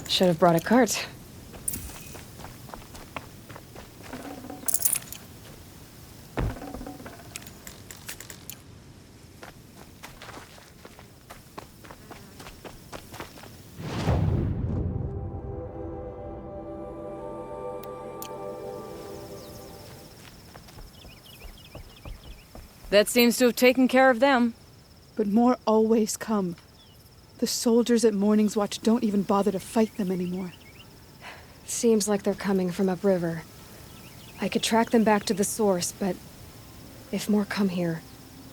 Should have brought a cart. That seems to have taken care of them. But more always come. The soldiers at Morning's Watch don't even bother to fight them anymore. Seems like they're coming from upriver. I could track them back to the source, but if more come here...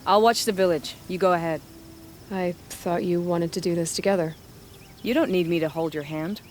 I'll watch the village. You go ahead. I thought you wanted to do this together. You don't need me to hold your hand.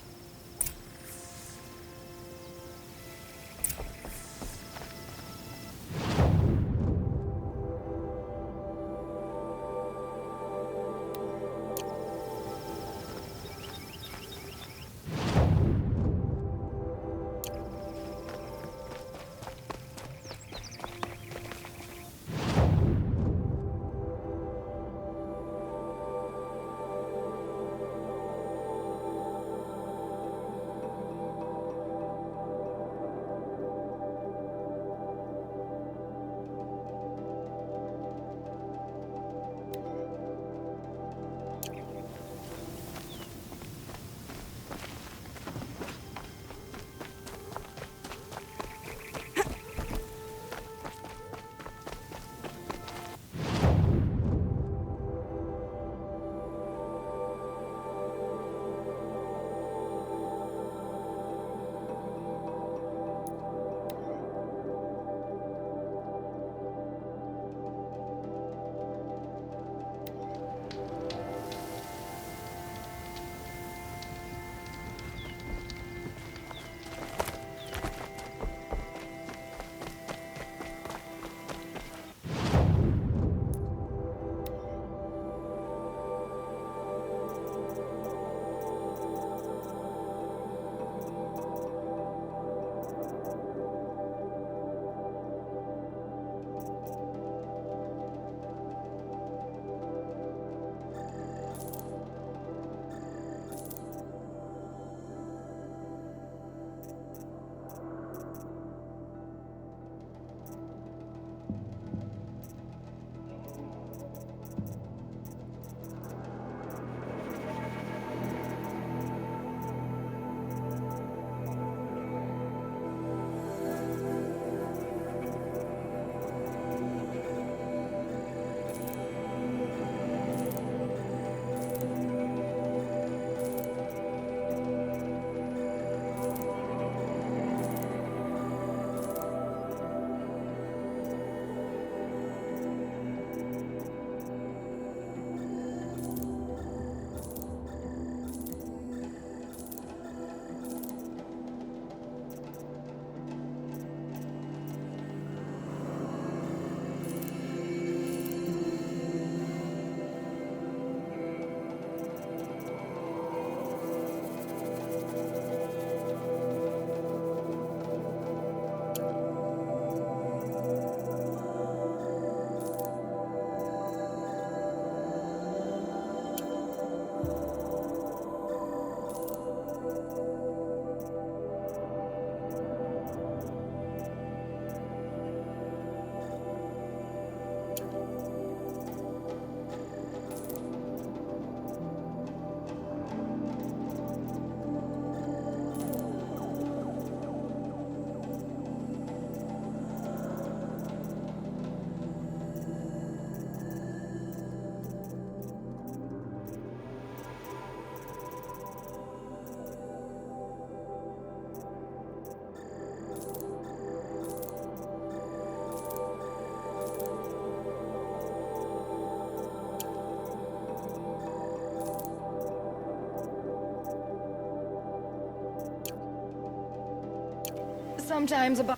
Sometimes about...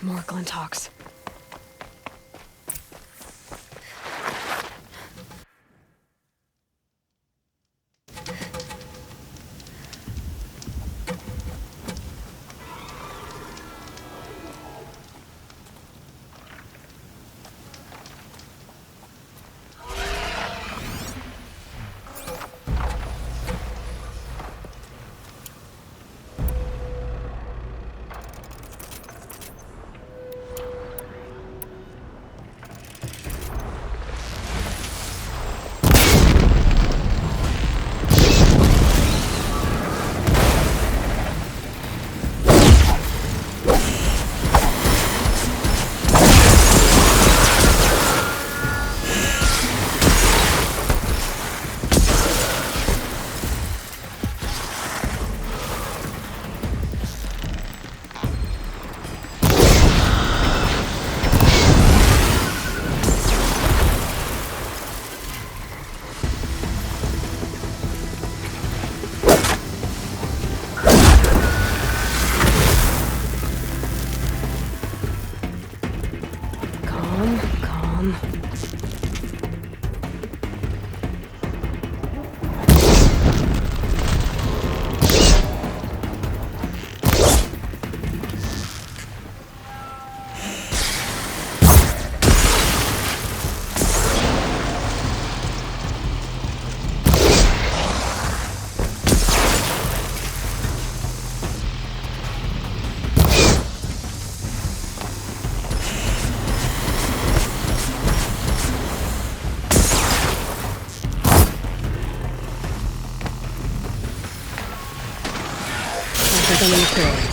More Glinthawks. Calm. I think I'm gonna clear it.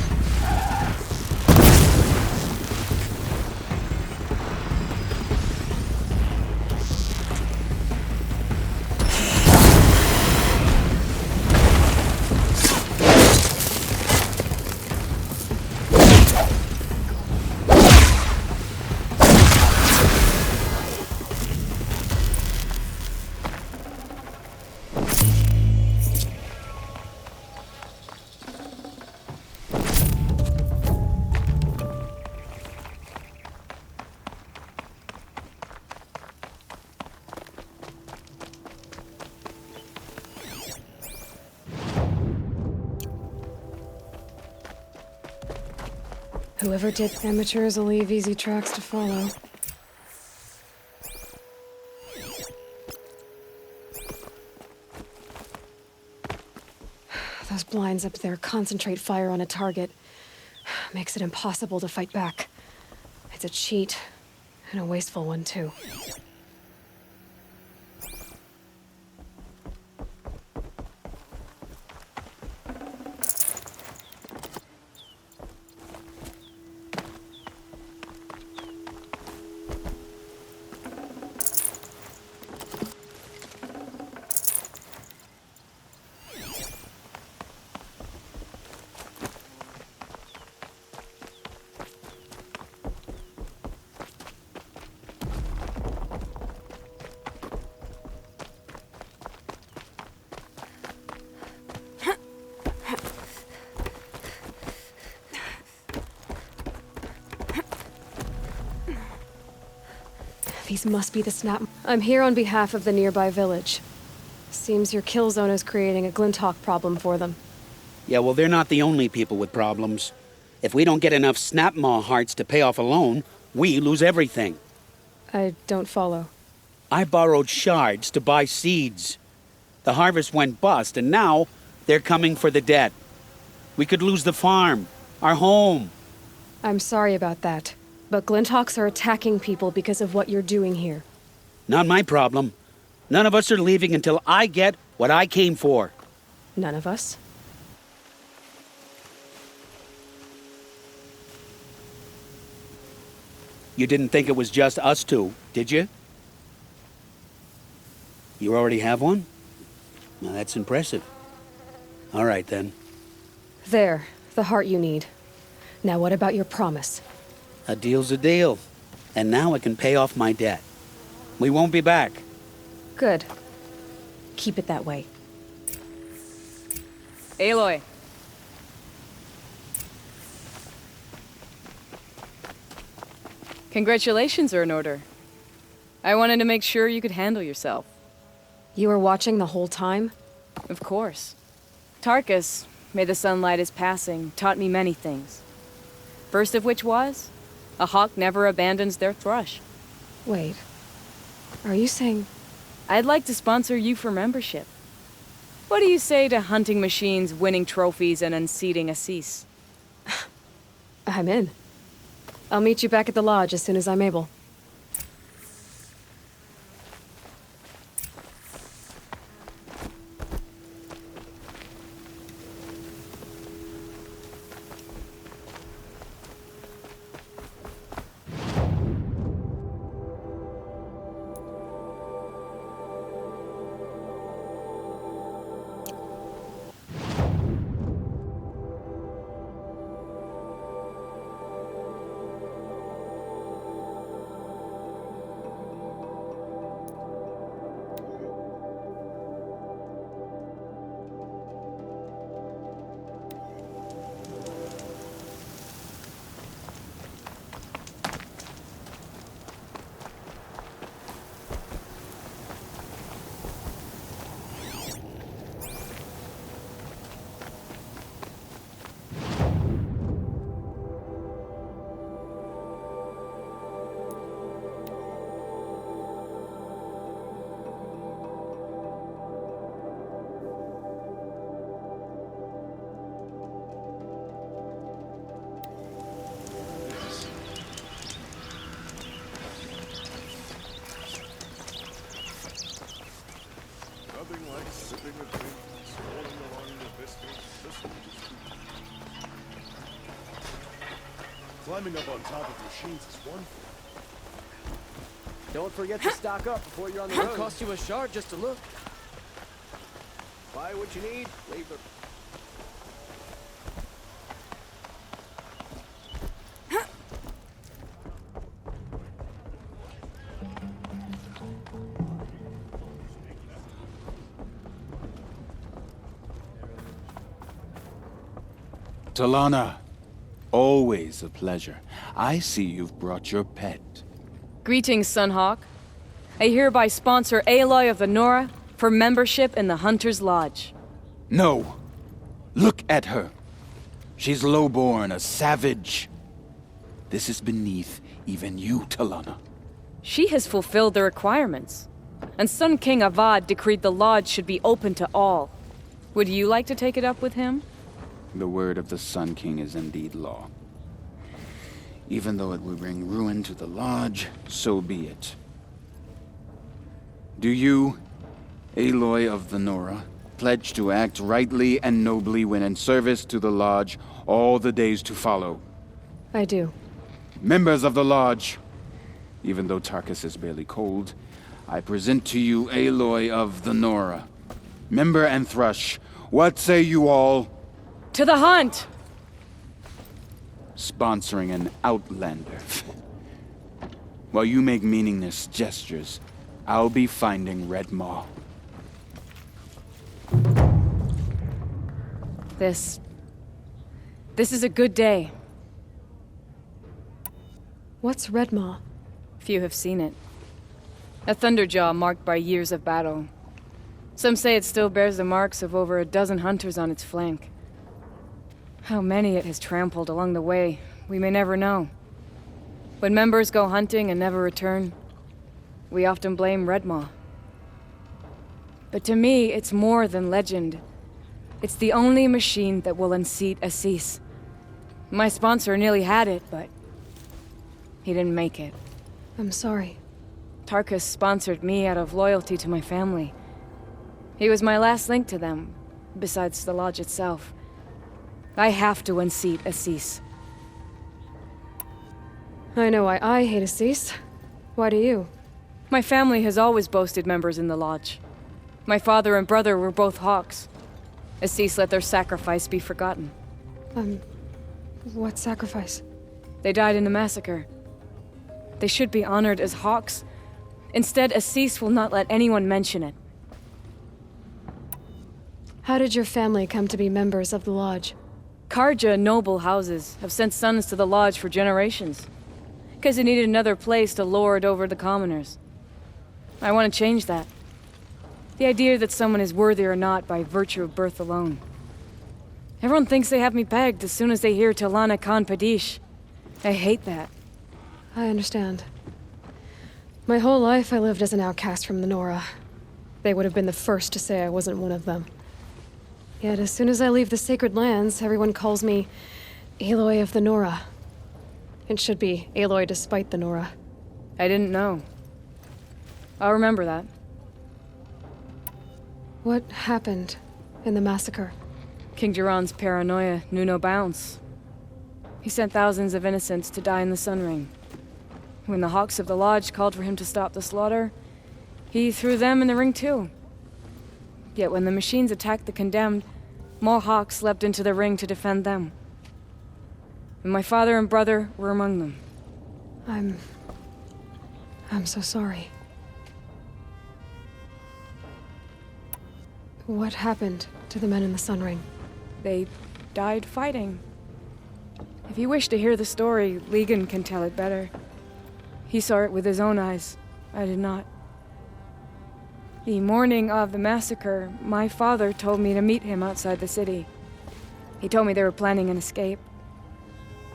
Whoever did amateurs will leave easy tracks to follow. Those blinds up there concentrate fire on a target. Makes it impossible to fight back. It's a cheat, and a wasteful one too. These must be the snap. I'm here on behalf of the nearby village. Seems your kill zone is creating a Glinthawk problem for them. Yeah, well, they're not the only people with problems. If we don't get enough Snapmaw hearts to pay off a loan, we lose everything. I don't follow. I borrowed shards to buy seeds. The harvest went bust, and now they're coming for the debt. We could lose the farm, our home. I'm sorry about that, but Glinthawks are attacking people because of what you're doing here. Not my problem. None of us are leaving until I get what I came for. None of us? You didn't think it was just us two, did you? You already have one? Now that's impressive. All right, then. There, the heart you need. Now what about your promise? A deal's a deal. And now I can pay off my debt. We won't be back. Good. Keep it that way. Aloy. Congratulations are in order. I wanted to make sure you could handle yourself. You were watching the whole time? Of course. Tarkus, may the sunlight is passing, taught me many things. First of which was, a hawk never abandons their thrush. Wait. Are you saying... I'd like to sponsor you for membership. What do you say to hunting machines, winning trophies, and unseating Assis? I'm in. I'll meet you back at the lodge as soon as I'm able. Nothing like sipping a drink, strolling along the vistas, listening to speech. Climbing up on top of machines is one thing. Don't forget to stock up before you're on the road. Cost you a shard just to look. Buy what you need, leave the... Talana, always a pleasure. I see you've brought your pet. Greetings, Sunhawk. I hereby sponsor Aloy of the Nora for membership in the Hunter's Lodge. No. Look at her. She's lowborn, a savage. This is beneath even you, Talana. She has fulfilled the requirements, and Sun King Avad decreed the lodge should be open to all. Would you like to take it up with him? The word of the Sun King is indeed law. Even though it would bring ruin to the lodge, so be it. Do you, Aloy of the Nora, pledge to act rightly and nobly when in service to the lodge all the days to follow? I do. Members of the lodge, even though Tarkus is barely cold, I present to you Aloy of the Nora. Member and Thrush, what say you all? To the hunt! Sponsoring an outlander. While you make meaningless gestures, I'll be finding Red Maw. This is a good day. What's Redmaw? Few have seen it. A Thunderjaw marked by years of battle. Some say it still bears the marks of over a dozen hunters on its flank. How many it has trampled along the way, we may never know. When members go hunting and never return, we often blame Redmaw. But to me, it's more than legend. It's the only machine that will unseat Assis. My sponsor nearly had it, but he didn't make it. I'm sorry. Tarkus sponsored me out of loyalty to my family. He was my last link to them, besides the lodge itself. I have to unseat Assis. I know why I hate Assis. Why do you? My family has always boasted members in the lodge. My father and brother were both hawks. Assis let their sacrifice be forgotten. What sacrifice? They died in a massacre. They should be honored as hawks. Instead, Assis will not let anyone mention it. How did your family come to be members of the lodge? Karja noble houses have sent sons to the lodge for generations. Because it needed another place to lord over the commoners. I want to change that. The idea that someone is worthy or not by virtue of birth alone. Everyone thinks they have me pegged as soon as they hear Talana Khan Padish. I hate that. I understand. My whole life I lived as an outcast from the Nora. They would have been the first to say I wasn't one of them. Yet as soon as I leave the sacred lands, everyone calls me Aloy of the Nora. It should be Aloy despite the Nora. I didn't know. I'll remember that. What happened in the massacre? King Jiran's paranoia knew no bounds. He sent thousands of innocents to die in the Sun Ring. When the Hawks of the Lodge called for him to stop the slaughter, he threw them in the ring too. Yet when the machines attacked the condemned, more Hawks leapt into the ring to defend them. And my father and brother were among them. I'm so sorry. What happened to the men in the Sun Ring? They died fighting. If you wish to hear the story, Legan can tell it better. He saw it with his own eyes. I did not. The morning of the massacre, my father told me to meet him outside the city. He told me they were planning an escape.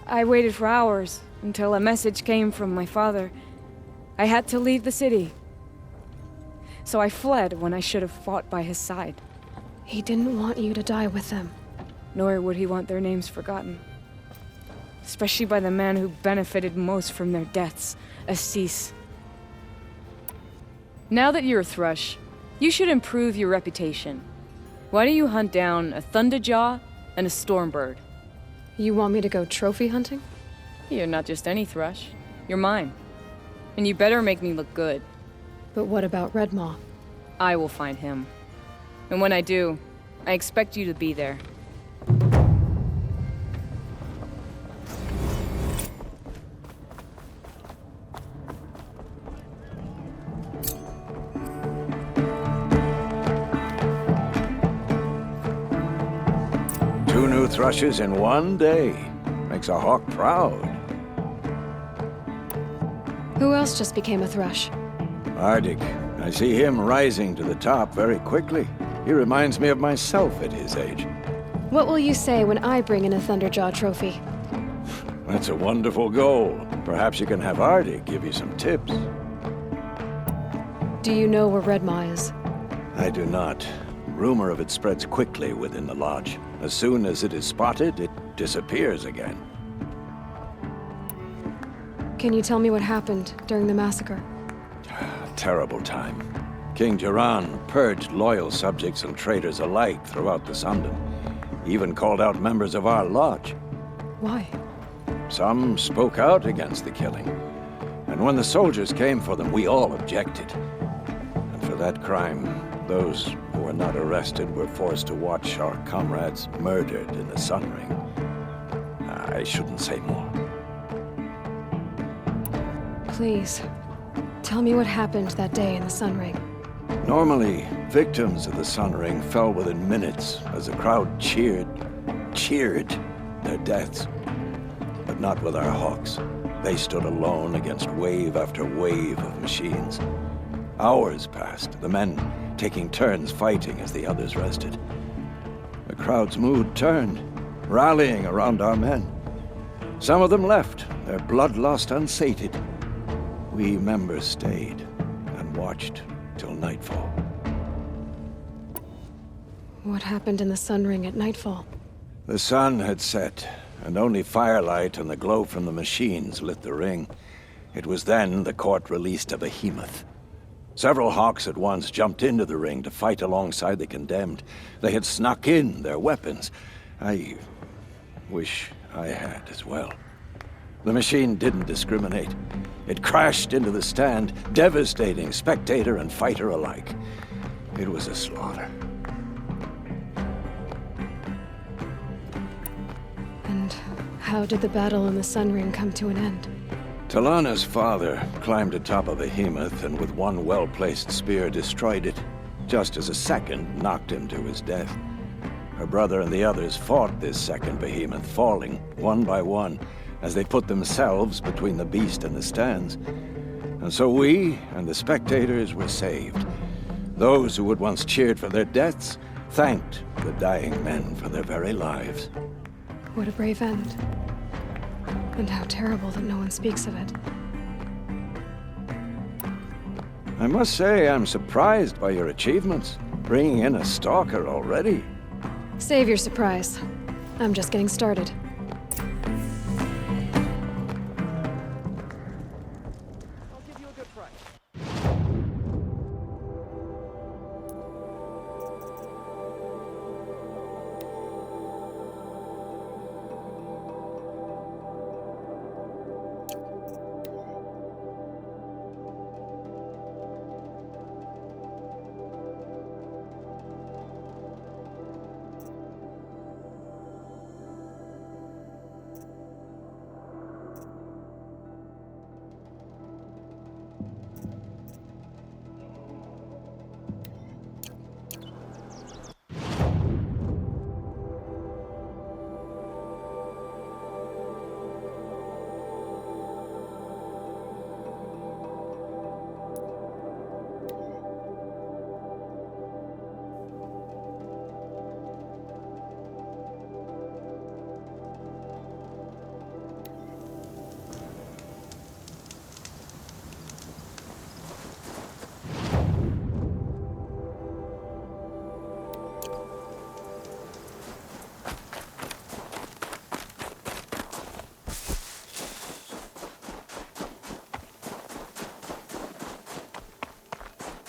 I waited for hours until a message came from my father. I had to leave the city. So I fled when I should have fought by his side. He didn't want you to die with them. Nor would he want their names forgotten. Especially by the man who benefited most from their deaths, Assis. Now that you're a Thrush, you should improve your reputation. Why don't you hunt down a Thunderjaw and a Stormbird? You want me to go trophy hunting? You're not just any Thrush. You're mine. And you better make me look good. But what about Redmaw? I will find him. And when I do, I expect you to be there. Two new thrushes in one day. Makes a hawk proud. Who else just became a Thrush? Arctic. I see him rising to the top very quickly. He reminds me of myself at his age. What will you say when I bring in a Thunderjaw trophy? That's a wonderful goal. Perhaps you can have Arctic give you some tips. Do you know where Redmaw is? I do not. Rumor of it spreads quickly within the lodge. As soon as it is spotted, it disappears again. Can you tell me what happened during the massacre? A terrible time. King Jiran purged loyal subjects and traitors alike throughout the Sundom. He even called out members of our lodge. Why? Some spoke out against the killing. And when the soldiers came for them, we all objected. And for that crime, those who were not arrested were forced to watch our comrades murdered in the Sun Ring. I shouldn't say more. Please, tell me what happened that day in the Sun Ring. Normally, victims of the Sun Ring fell within minutes as the crowd cheered their deaths. But not with our Hawks. They stood alone against wave after wave of machines. Hours passed, the men taking turns fighting as the others rested. The crowd's mood turned, rallying around our men. Some of them left, their bloodlust unsated. We members stayed and watched till nightfall. What happened in the Sun Ring at nightfall? The sun had set, and only firelight and the glow from the machines lit the ring. It was then the court released a behemoth. Several Hawks at once jumped into the ring to fight alongside the condemned. They had snuck in their weapons. I wish I had as well. The machine didn't discriminate. It crashed into the stand, devastating spectator and fighter alike. It was a slaughter. And how did the battle in the Sun Ring come to an end? Talana's father climbed atop a behemoth and with one well-placed spear destroyed it, just as a second knocked him to his death. Her brother and the others fought this second behemoth, falling one by one, as they put themselves between the beast and the stands. And so we and the spectators were saved. Those who had once cheered for their deaths thanked the dying men for their very lives. What a brave end. And how terrible that no one speaks of it. I must say I'm surprised by your achievements, bringing in a stalker already. Save your surprise. I'm just getting started. I'll give you a good price.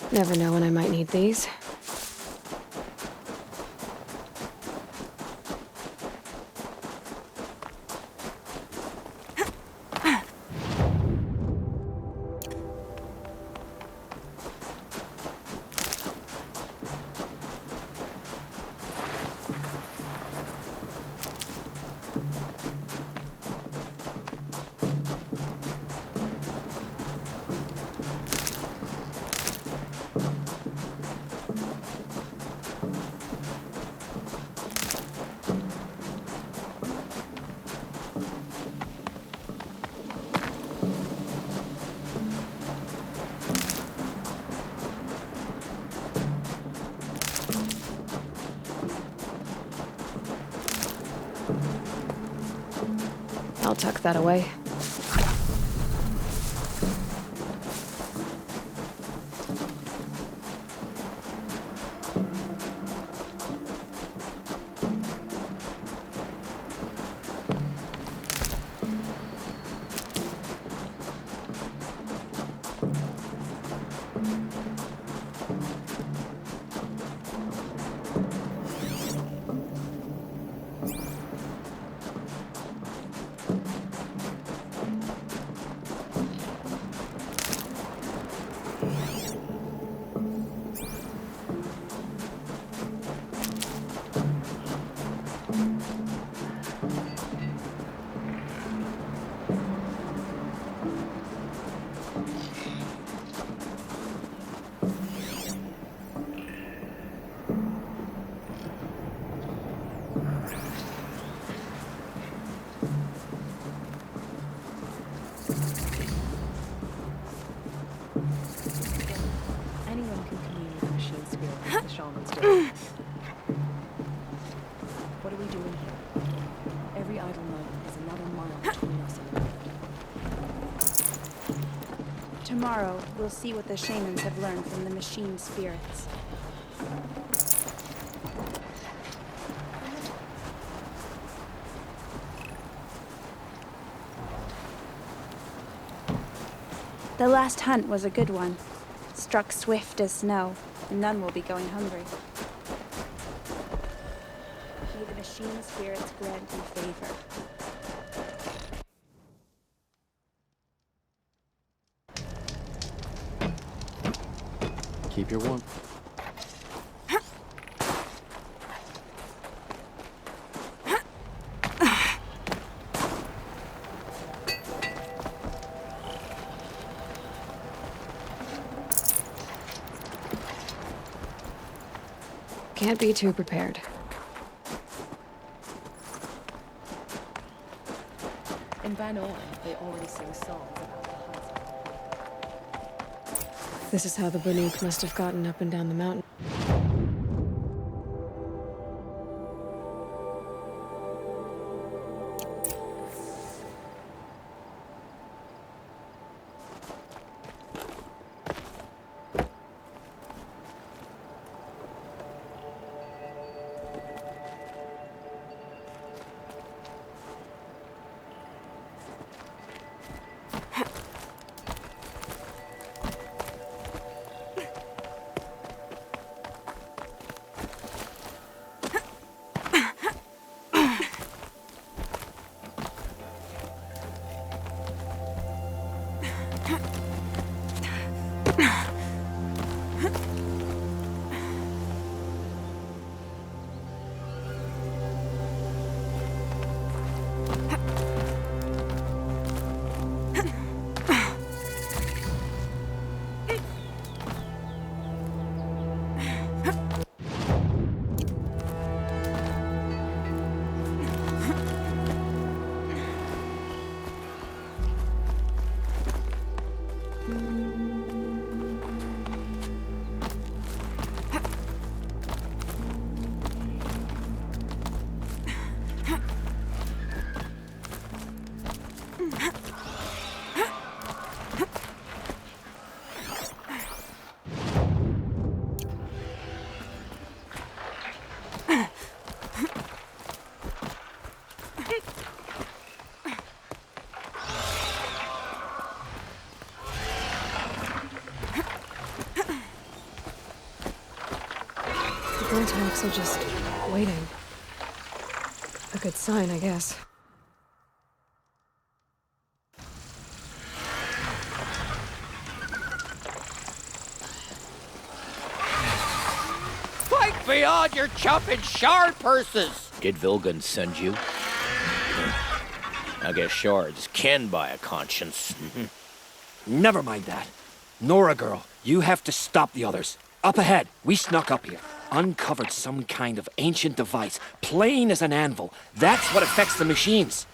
Never know when I might need these. I'll tuck that away. Anyone can commune with the machine spirit as the shamans do. What are we doing here? Every idle moment is another mile between us and God. Tomorrow, we'll see what the shamans have learned from the machine spirits. The last hunt was a good one. Struck swift as snow, and none will be going hungry. May the machine spirits grant you favor. Keep your warmth. Can't be too prepared. In battle, ran on, they already sing songs about the hunt. This is how the Banuk must have gotten up and down the mountain. Glinthawks are just waiting. A good sign, I guess. Fight beyond your chopping shard purses! Did Vilgun send you? I guess shards can buy a conscience. Never mind that. Nora girl, you have to stop the others. Up ahead, we snuck up here. Uncovered some kind of ancient device, plain as an anvil. That's what affects the machines.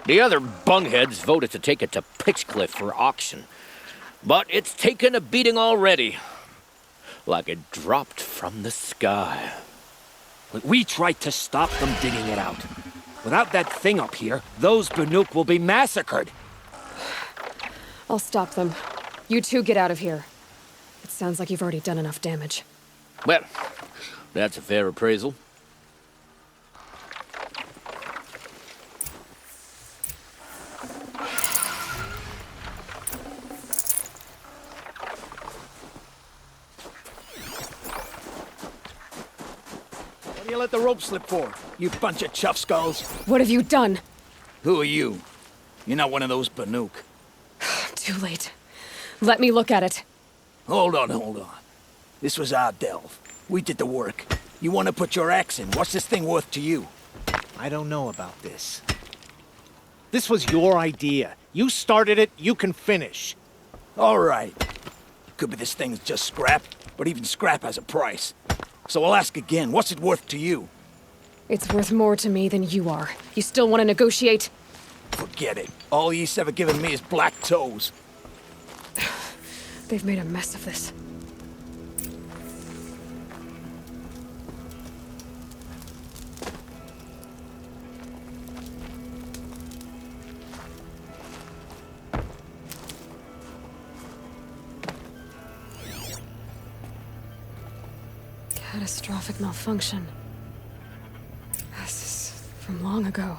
The other bungheads voted to take it to Pitchcliff for auction. But it's taken a beating already. Like it dropped from the sky. We tried to stop them digging it out. Without that thing up here, those Banuk will be massacred. I'll stop them. You two get out of here. It sounds like you've already done enough damage. Well, that's a fair appraisal. What do you let the rope slip for, you bunch of chuff skulls? What have you done? Who are you? You're not one of those Banuk. Too late. Let me look at it. Hold on. This was our delve. We did the work. You want to put your axe in. What's this thing worth to you? I don't know about this. This was your idea. You started it, you can finish. All right. Could be this thing's just scrap, but even scrap has a price. So I'll ask again, what's it worth to you? It's worth more to me than you are. You still want to negotiate? Forget it. All Yeast's ever given me is black toes. They've made a mess of this. Catastrophic malfunction. This is from long ago.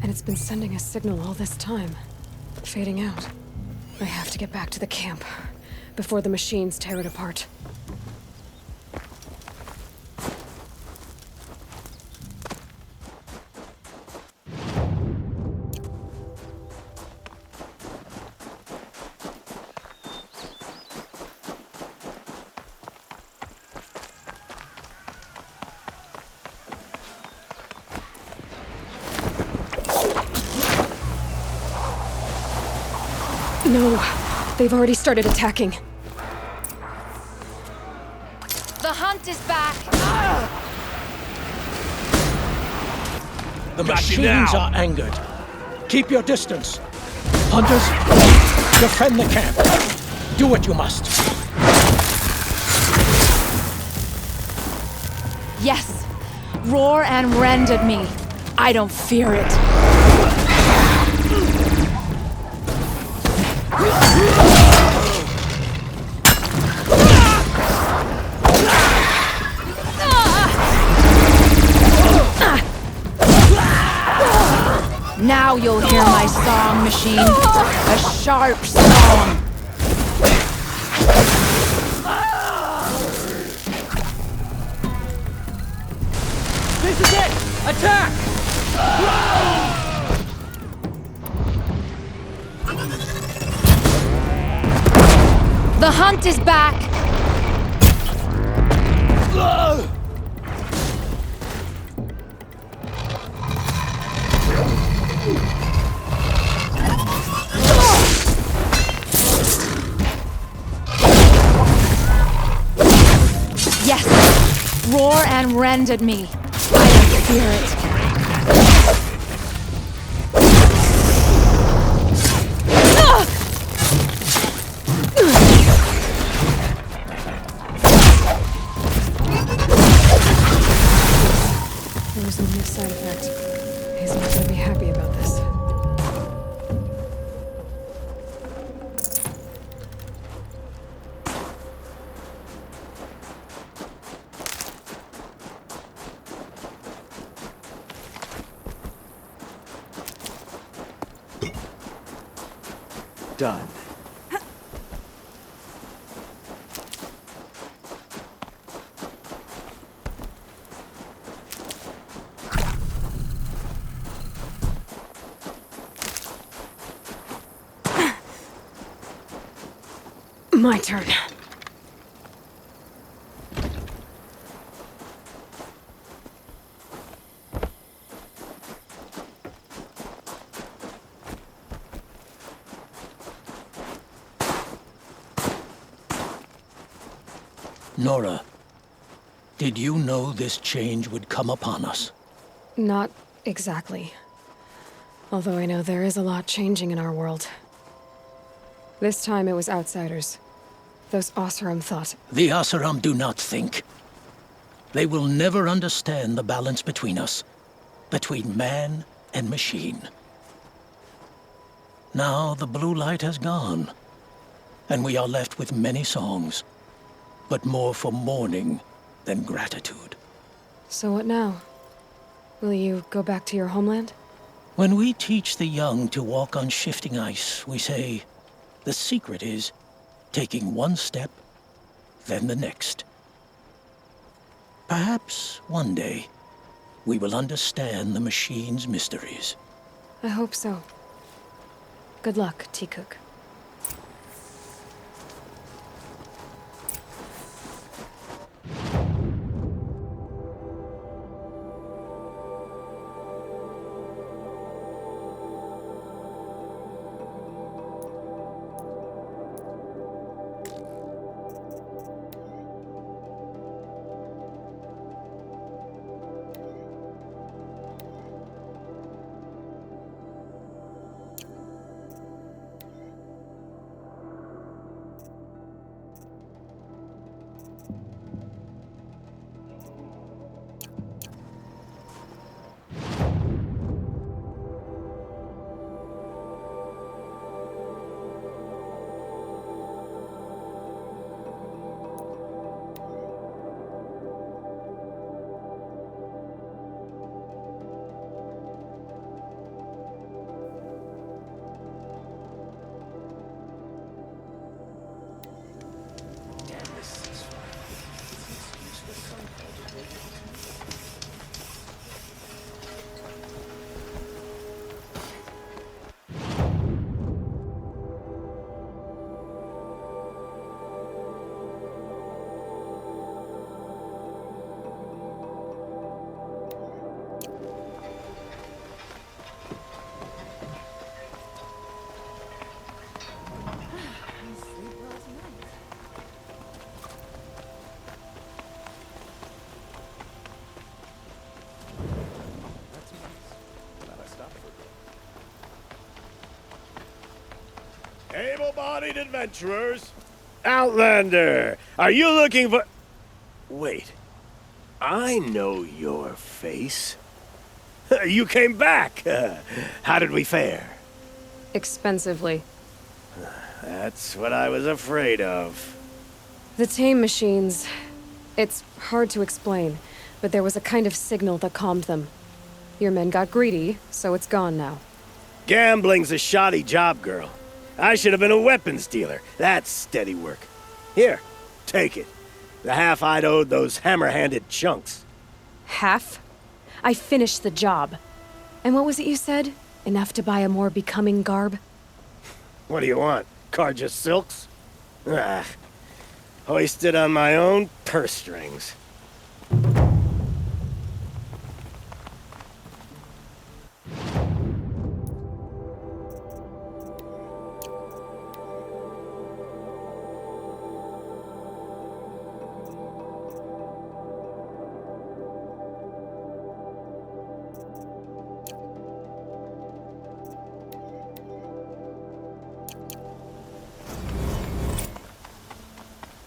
And it's been sending a signal all this time, fading out. I have to get back to the camp before the machines tear it apart. No, they've already started attacking. The hunt is back! The machines are angered. Keep your distance. Hunters, defend the camp. Do what you must. Yes. Roar and rend at me. I don't fear it. Now you'll hear my song, machine. A sharp song. This is it! Attack! The hunt is back! Yes! Roar and rend at me. I don't fear it. There was only a side effect. He's not gonna be happy about this. Done. My turn. Nora, did you know this change would come upon us? Not exactly. Although I know there is a lot changing in our world. This time it was outsiders. Those Oseram thought. The Oseram do not think. They will never understand the balance between us, between man and machine. Now the blue light has gone, and we are left with many songs, but more for mourning than gratitude. So what now? Will you go back to your homeland? When we teach the young to walk on shifting ice, we say, the secret is taking one step, then the next. Perhaps one day, we will understand the machine's mysteries. I hope so. Good luck, T-Cook. Able-bodied adventurers. Outlander, are you looking for... Wait. I know your face. You came back. How did we fare? Expensively. That's what I was afraid of. The tame machines. It's hard to explain, but there was a kind of signal that calmed them. Your men got greedy, so it's gone now. Gambling's a shoddy job, girl. I should have been a weapons dealer. That's steady work. Here, take it. The half I'd owed those hammer-handed chunks. Half? I finished the job. And what was it you said? Enough to buy a more becoming garb? What do you want? Carja silks? Ah, hoisted on my own purse strings.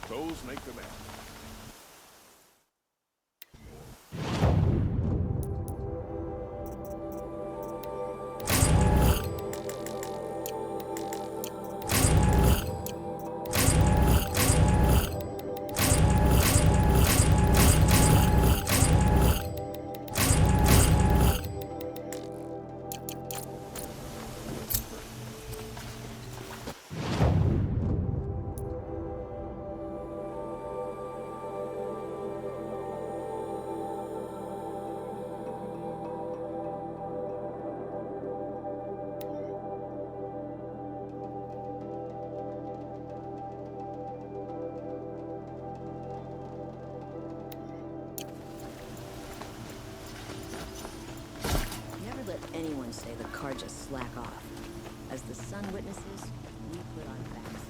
Those make the man. Anyone say the car just slack off. As the sun witnesses, we put on facts.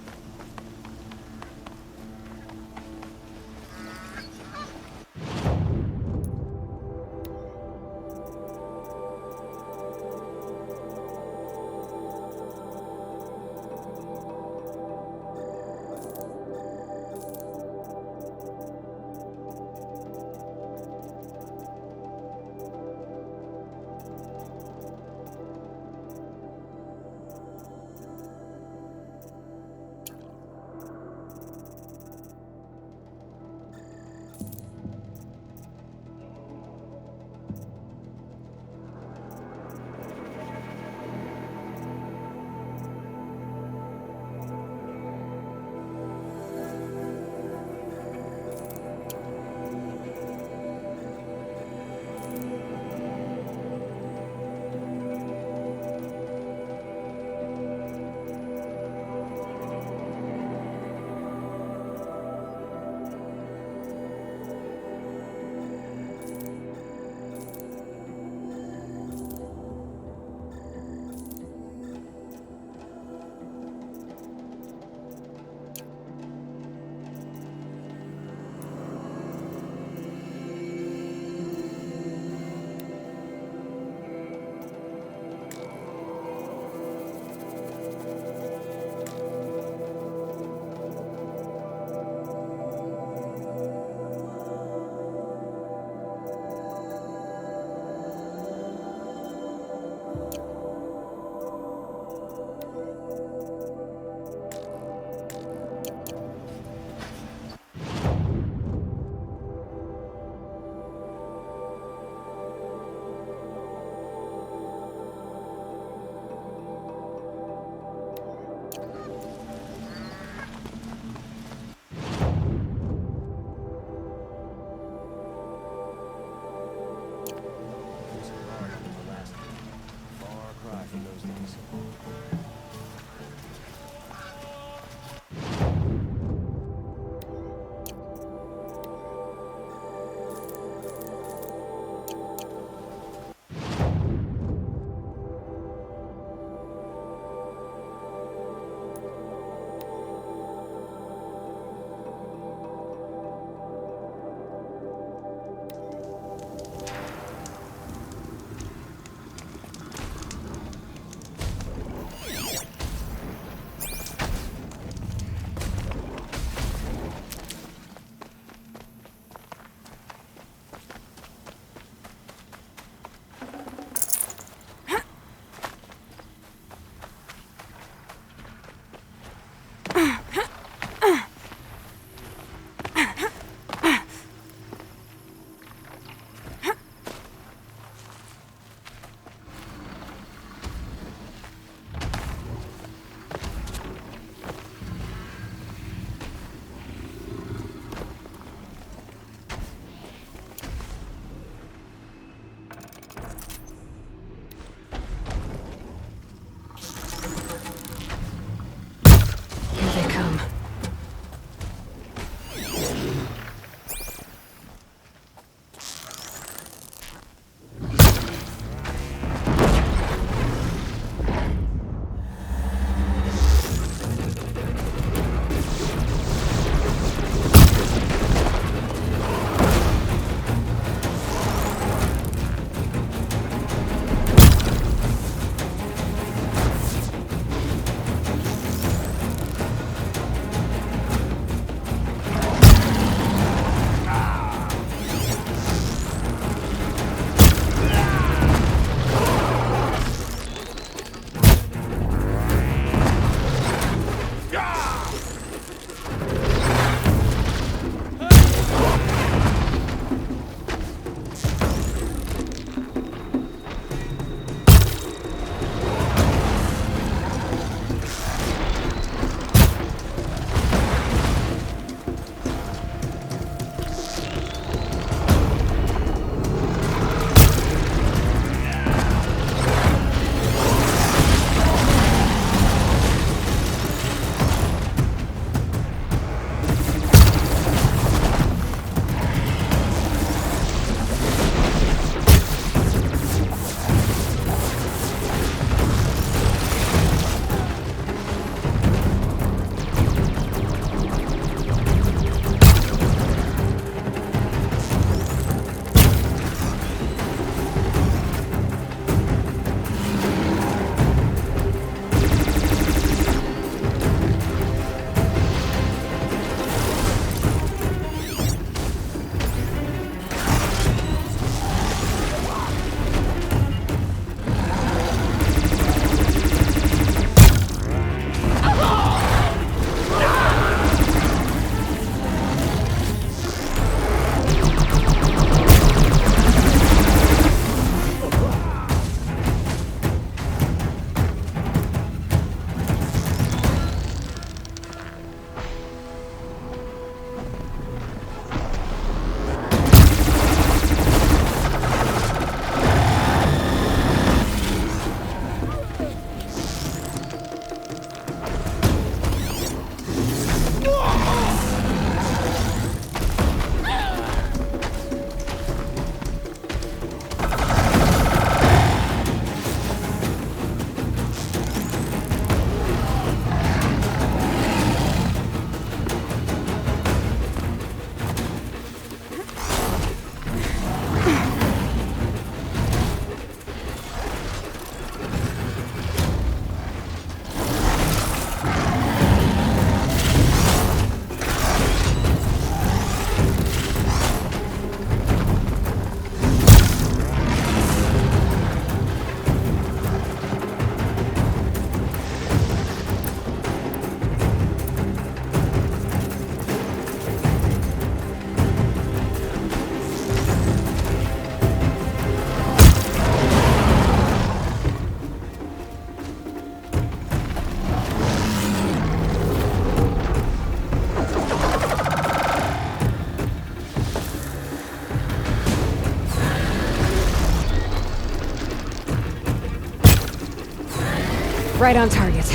Right on target.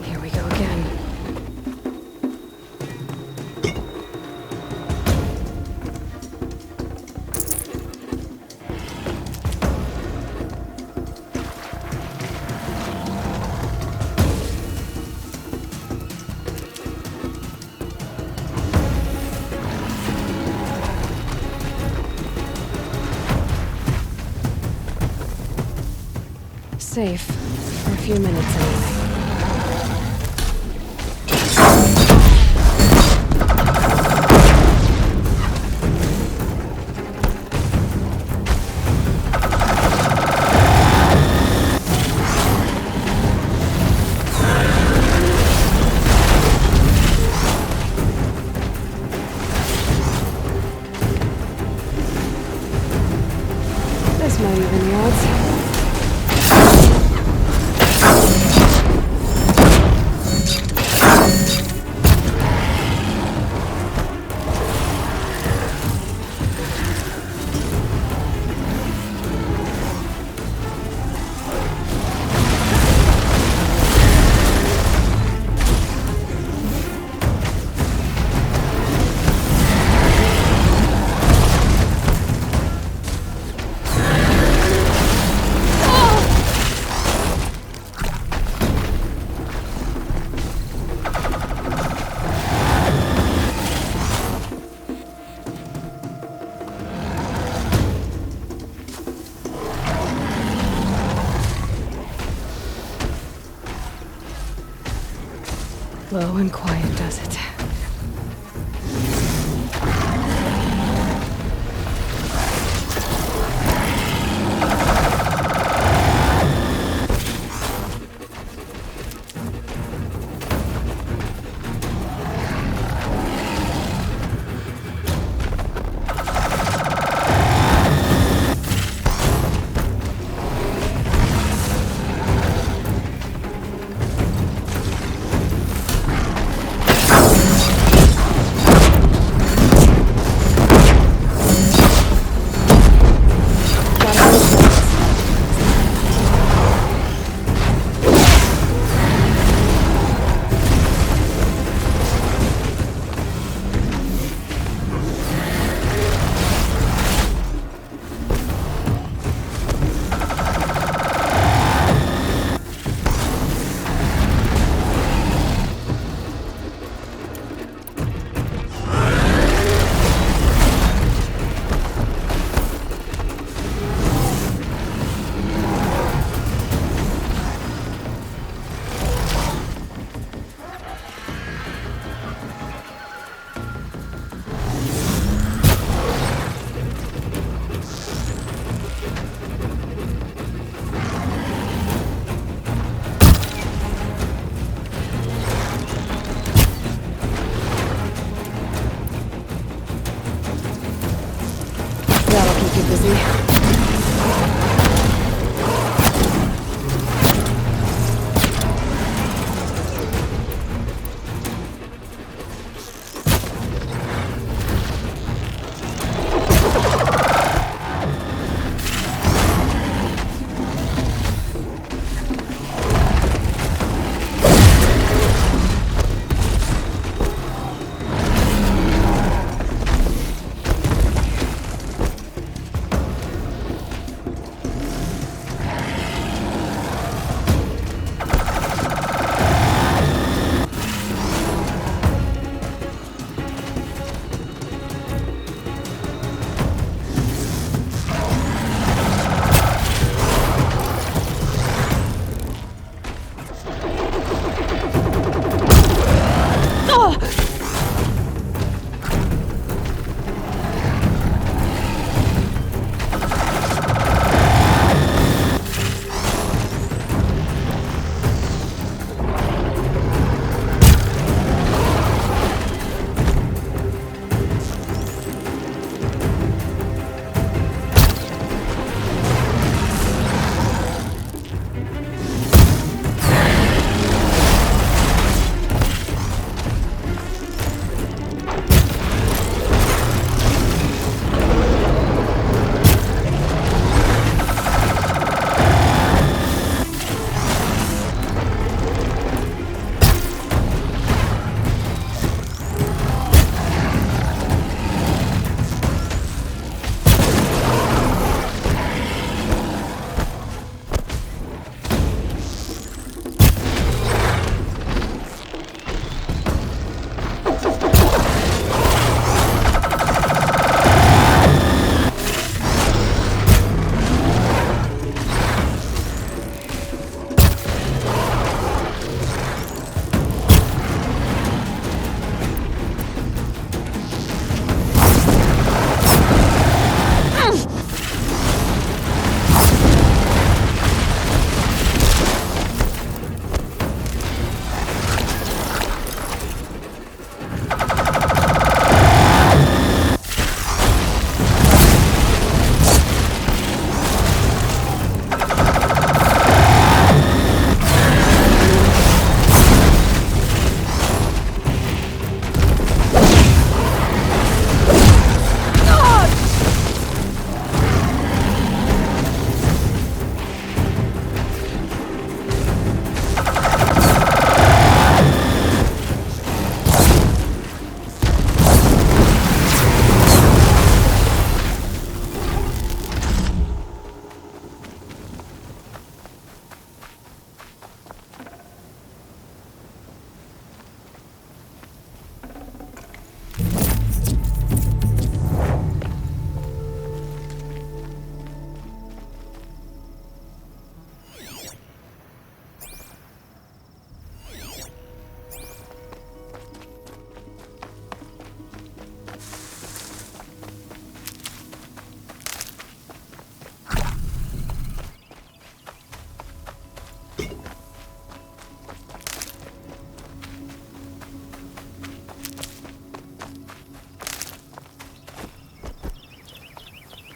Here we go again. Safe. For a few minutes anyway. This might even the odds. Low and quiet does it.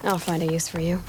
I'll find a use for you.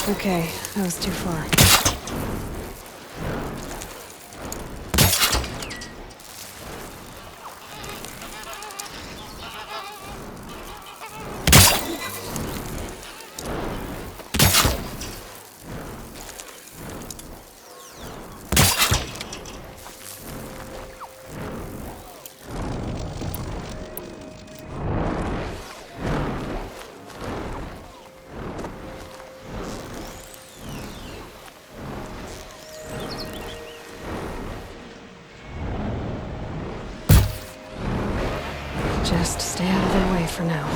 Okay, that was too far. Just stay out of their way for now.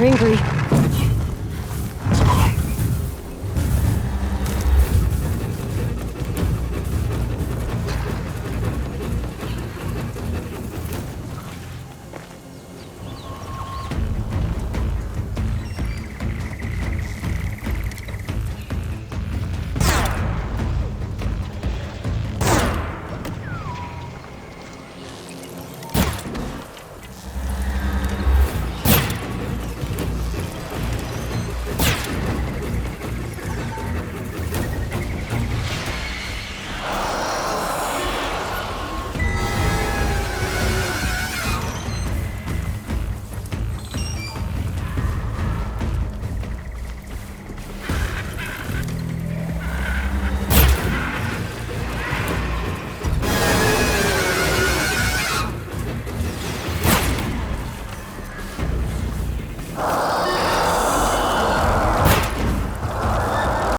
angry.